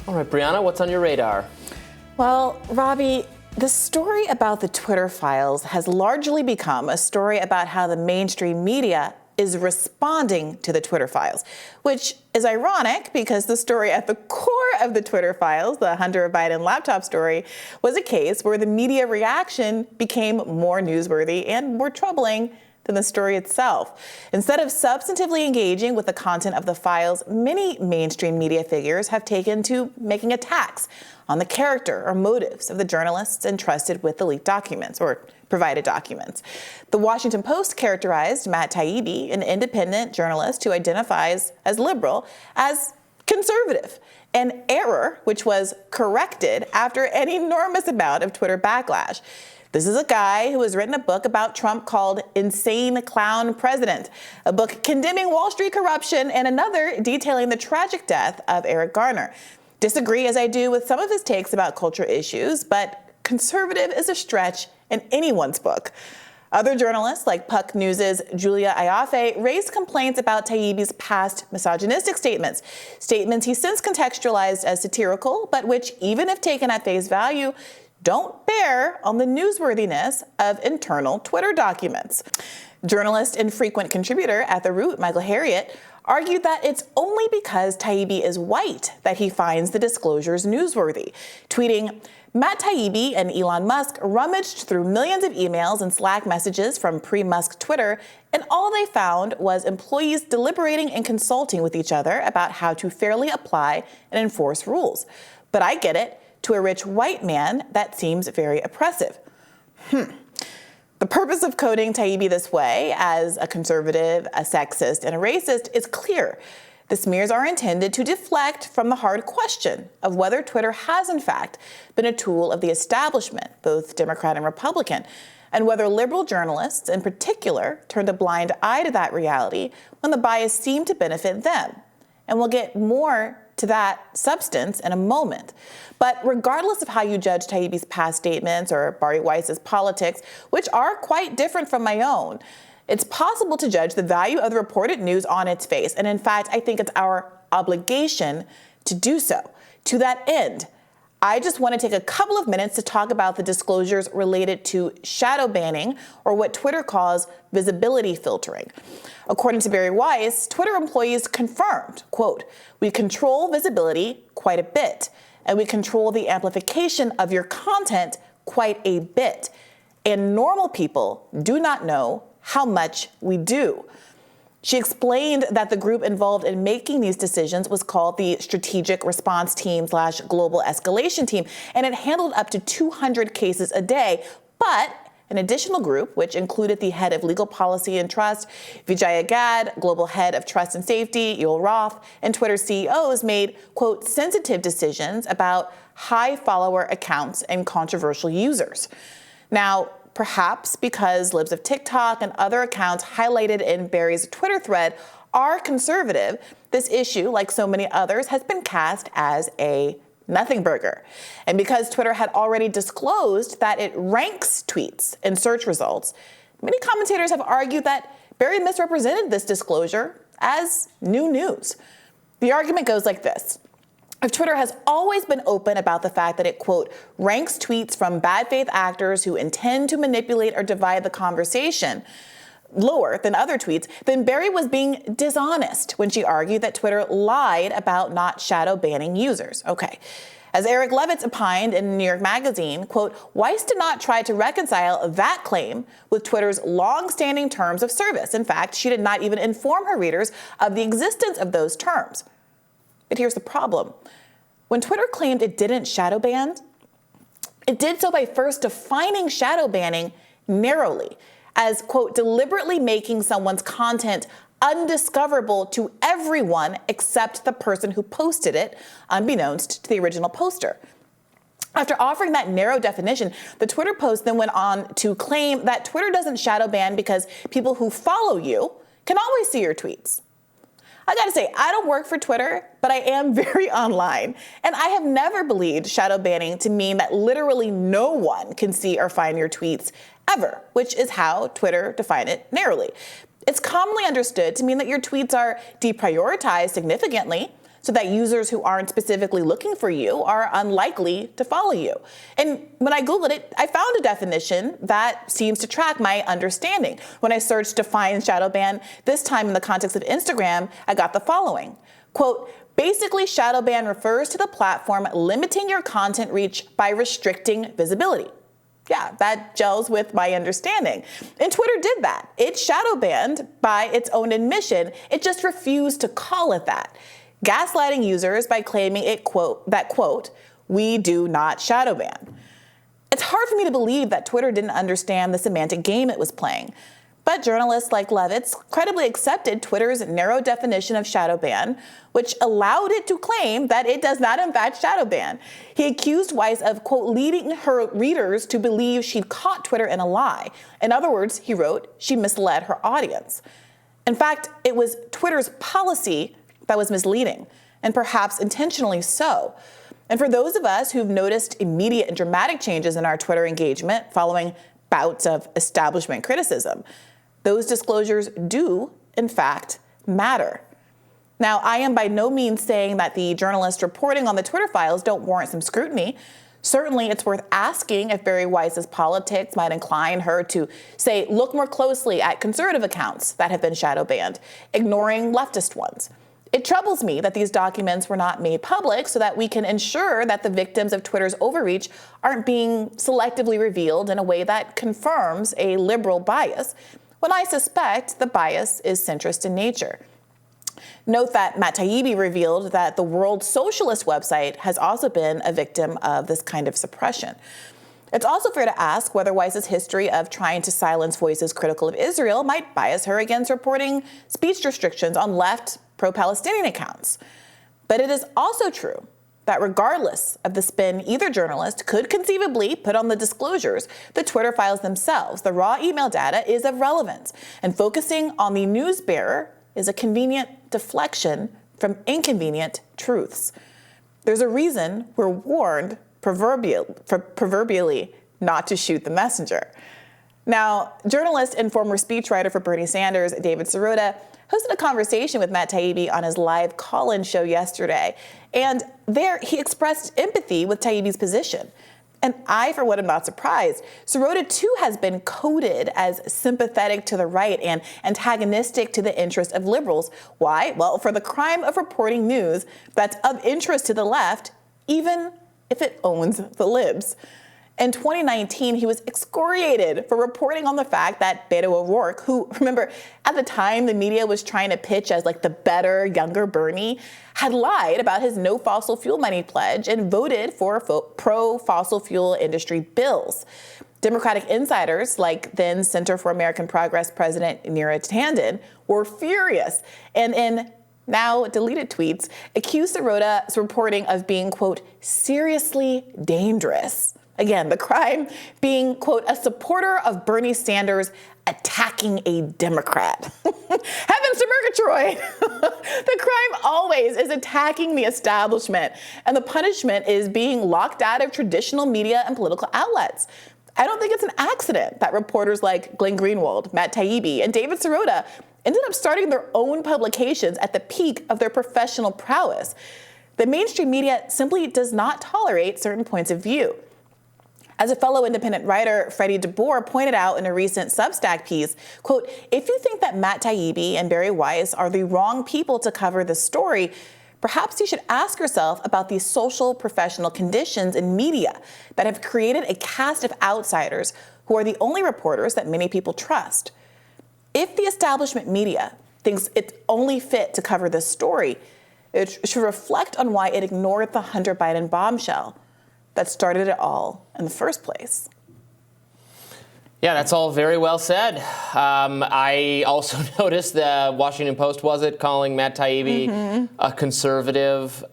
All right, Briahna, what's on your radar? Well, Robbie, the story about the Twitter files has largely become a story about how the mainstream media is responding to the Twitter files, which is ironic because the story at the core of the Twitter files, the Hunter Biden laptop story, was a case where the media reaction became more newsworthy and more troubling than the story itself. Instead of substantively engaging with the content of the files, many mainstream media figures have taken to making attacks on the character or motives of the journalists entrusted with the leaked documents or provided documents. The Washington Post characterized Matt Taibbi, an independent journalist who identifies as liberal, as conservative, an error which was corrected after an enormous amount of Twitter backlash. This is a guy who has written a book about Trump called Insane Clown President, a book condemning Wall Street corruption and another detailing the tragic death of Eric Garner. Disagree as I do with some of his takes about cultural issues, but conservative is a stretch in anyone's book. Other journalists, like Puck News' Julia Ioffe, raised complaints about Taibbi's past misogynistic statements he since contextualized as satirical, but which, even if taken at face value, don't bear on the newsworthiness of internal Twitter documents. Journalist and frequent contributor at The Root, Michael Harriot, argued that it's only because Taibbi is white that he finds the disclosures newsworthy, tweeting, Matt Taibbi and Elon Musk rummaged through millions of emails and Slack messages from pre-Musk Twitter, and all they found was employees deliberating and consulting with each other about how to fairly apply and enforce rules. But I get it. To a rich white man, that seems very oppressive. The purpose of coding Taibbi this way, as a conservative, a sexist, and a racist, is clear. The smears are intended to deflect from the hard question of whether Twitter has, in fact, been a tool of the establishment, both Democrat and Republican, and whether liberal journalists, in particular, turned a blind eye to that reality when the bias seemed to benefit them. And we'll get more to that substance in a moment. But regardless of how you judge Taibbi's past statements or Bari Weiss's politics, which are quite different from my own, it's possible to judge the value of the reported news on its face. And in fact, I think it's our obligation to do so. To that end, I just want to take a couple of minutes to talk about the disclosures related to shadow banning, or what Twitter calls visibility filtering. According to Bari Weiss, Twitter employees confirmed, quote, "We control visibility quite a bit, and we control the amplification of your content quite a bit. And normal people do not know how much we do." She explained that the group involved in making these decisions was called the Strategic Response Team / Global Escalation Team, and it handled up to 200 cases a day. But an additional group, which included the head of legal policy and trust, Vijaya Gad, global head of trust and safety, Yoel Roth, and Twitter CEOs made, quote, sensitive decisions about high follower accounts and controversial users. Now, perhaps because libs of TikTok and other accounts highlighted in Bari's Twitter thread are conservative, this issue, like so many others, has been cast as a nothing burger. And because Twitter had already disclosed that it ranks tweets in search results, many commentators have argued that Bari misrepresented this disclosure as new news. The argument goes like this. If Twitter has always been open about the fact that it, quote, ranks tweets from bad faith actors who intend to manipulate or divide the conversation lower than other tweets, then Bari was being dishonest when she argued that Twitter lied about not shadow banning users. Okay. As Eric Levitz opined in New York Magazine, quote, Weiss did not try to reconcile that claim with Twitter's long-standing terms of service. In fact, she did not even inform her readers of the existence of those terms. But here's the problem. When Twitter claimed it didn't shadow ban, it did so by first defining shadow banning narrowly as, quote, deliberately making someone's content undiscoverable to everyone except the person who posted it, unbeknownst to the original poster. After offering that narrow definition, the Twitter post then went on to claim that Twitter doesn't shadow ban because people who follow you can always see your tweets. I gotta say, I don't work for Twitter, but I am very online. And I have never believed shadow banning to mean that literally no one can see or find your tweets ever, which is how Twitter defined it narrowly. It's commonly understood to mean that your tweets are deprioritized significantly so that users who aren't specifically looking for you are unlikely to follow you. And when I Googled it, I found a definition that seems to track my understanding. When I searched define shadow ban, this time in the context of Instagram, I got the following. Quote, basically, shadow ban refers to the platform limiting your content reach by restricting visibility. Yeah, that gels with my understanding. And Twitter did that. It shadow banned by its own admission. It just refused to call it that, gaslighting users by claiming it, quote, that, quote, we do not shadow ban. It's hard for me to believe that Twitter didn't understand the semantic game it was playing. But journalists like Levitz credibly accepted Twitter's narrow definition of shadow ban, which allowed it to claim that it does not in fact shadow ban. He accused Weiss of, quote, leading her readers to believe she'd caught Twitter in a lie. In other words, he wrote, she misled her audience. In fact, it was Twitter's policy that was misleading, and perhaps intentionally so. And for those of us who've noticed immediate and dramatic changes in our Twitter engagement following bouts of establishment criticism, those disclosures do, in fact, matter. Now, I am by no means saying that the journalists reporting on the Twitter files don't warrant some scrutiny. Certainly, it's worth asking if Bari Weiss's politics might incline her to, say, look more closely at conservative accounts that have been shadow banned, ignoring leftist ones. It troubles me that these documents were not made public so that we can ensure that the victims of Twitter's overreach aren't being selectively revealed in a way that confirms a liberal bias, when I suspect the bias is centrist in nature. Note that Matt Taibbi revealed that the World Socialist website has also been a victim of this kind of suppression. It's also fair to ask whether Weiss's history of trying to silence voices critical of Israel might bias her against reporting speech restrictions on left pro-Palestinian accounts. But it is also true that regardless of the spin either journalist could conceivably put on the disclosures, the Twitter files themselves, the raw email data, is of relevance. And focusing on the news bearer is a convenient deflection from inconvenient truths. There's a reason we're warned proverbially not to shoot the messenger. Now, journalist and former speechwriter for Bernie Sanders, David Sirota, hosted a conversation with Matt Taibbi on his live call-in show yesterday. And there he expressed empathy with Taibbi's position. And I, for one, am not surprised. Sirota, too, has been coded as sympathetic to the right and antagonistic to the interest of liberals. Why? Well, for the crime of reporting news that's of interest to the left, even if it owns the libs. In 2019, he was excoriated for reporting on the fact that Beto O'Rourke, who, remember, at the time the media was trying to pitch as like the better, younger Bernie, had lied about his no fossil fuel money pledge and voted for pro-fossil fuel industry bills. Democratic insiders, like then Center for American Progress President Neera Tanden, were furious and in now deleted tweets accused Sirota's reporting of being, quote, seriously dangerous. Again, the crime being, quote, a supporter of Bernie Sanders attacking a Democrat. Heavens to Murgatroyd! The crime always is attacking the establishment, and the punishment is being locked out of traditional media and political outlets. I don't think it's an accident that reporters like Glenn Greenwald, Matt Taibbi, and David Sirota ended up starting their own publications at the peak of their professional prowess. The mainstream media simply does not tolerate certain points of view. As a fellow independent writer, Freddie DeBoer, pointed out in a recent Substack piece, quote, if you think that Matt Taibbi and Bari Weiss are the wrong people to cover this story, perhaps you should ask yourself about the social professional conditions in media that have created a caste of outsiders who are the only reporters that many people trust. If the establishment media thinks it's only fit to cover this story, it should reflect on why it ignored the Hunter Biden bombshell that started it all in the first place. Yeah, that's all very well said. I also noticed the Washington Post, calling Matt Taibbi a conservative.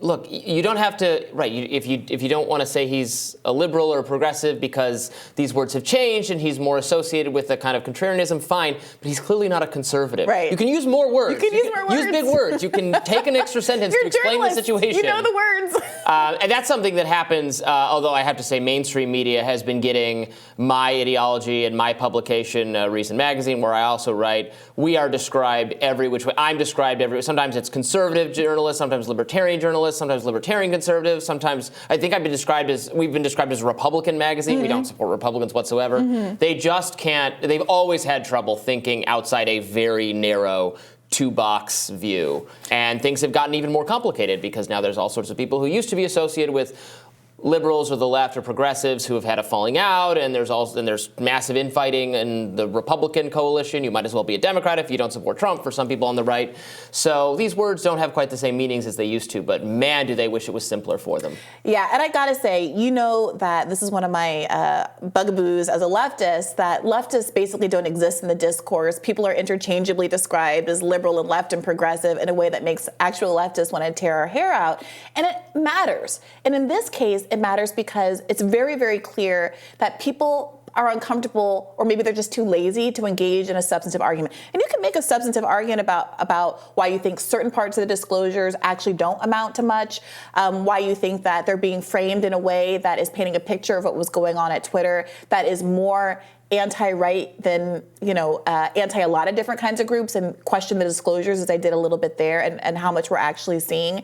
Look, you don't have to, right, if you don't want to say he's a liberal or a progressive because these words have changed and he's more associated with a kind of contrarianism, fine, but he's clearly not a conservative. Right. You can use more words. You can use more words. Use big words. You can take an extra sentence to explain the situation. You know the words. And that's something that happens, although I have to say mainstream media has been getting my ideology and my publication, Reason Magazine, where I also write, we are described every which way. I'm described every. Sometimes it's conservative journalists, sometimes libertarian journalists, sometimes libertarian conservatives. Sometimes we've been described as a Republican magazine. We don't support Republicans whatsoever. They just can't. They've always had trouble thinking outside a very narrow two-box view. And things have gotten even more complicated because now there's all sorts of people who used to be associated with liberals or the left or progressives who have had a falling out, and there's massive infighting in the Republican coalition. You might as well be a Democrat if you don't support Trump for some people on the right. So these words don't have quite the same meanings as they used to, but man, do they wish it was simpler for them. Yeah, and I gotta say, you know that this is one of my bugaboos as a leftist, that leftists basically don't exist in the discourse. People are interchangeably described as liberal and left and progressive in a way that makes actual leftists want to tear our hair out, and it matters. And in this case, it matters because it's very, very clear that people are uncomfortable, or maybe they're just too lazy to engage in a substantive argument. And you can make a substantive argument about why you think certain parts of the disclosures actually don't amount to much, why you think that they're being framed in a way that is painting a picture of what was going on at Twitter that is more anti-right than, anti a lot of different kinds of groups, and question the disclosures, as I did a little bit there, and how much we're actually seeing.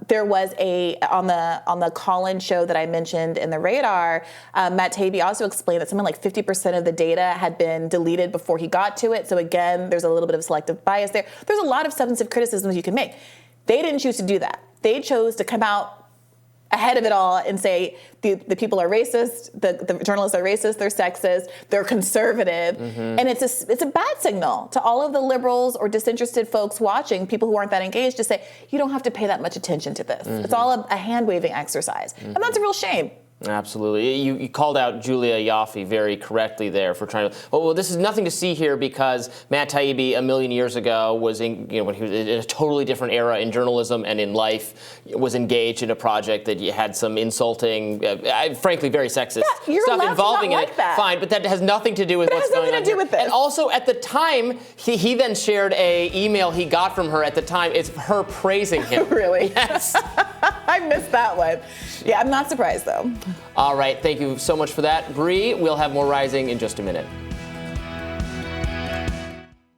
There was on the call-in show that I mentioned in the Radar, Matt Taibbi also explained that something like 50% of the data had been deleted before he got to it. So again, there's a little bit of selective bias there. There's a lot of substantive criticisms you can make. They didn't choose to do that. They chose to come out ahead of it all and say the people are racist, the journalists are racist, they're sexist, they're conservative, and it's a bad signal to all of the liberals or disinterested folks watching, people who aren't that engaged, to say you don't have to pay that much attention to this. It's all a hand-waving exercise, and that's a real shame. Absolutely. You called out Julia Ioffe very correctly there for trying to. Well, this is nothing to see here because Matt Taibbi a million years ago was when he was in a totally different era in journalism and in life, was engaged in a project that had some insulting, frankly, very sexist stuff involving in it. That. Fine, but that has nothing to do with what's going on. It has nothing to do with this. And also, at the time, he then shared a email he got from her at the time. It's her praising him. Really? Yes. I missed that one. Yeah, I'm not surprised though. All right, thank you so much for that, Bree. We'll have more Rising in just a minute.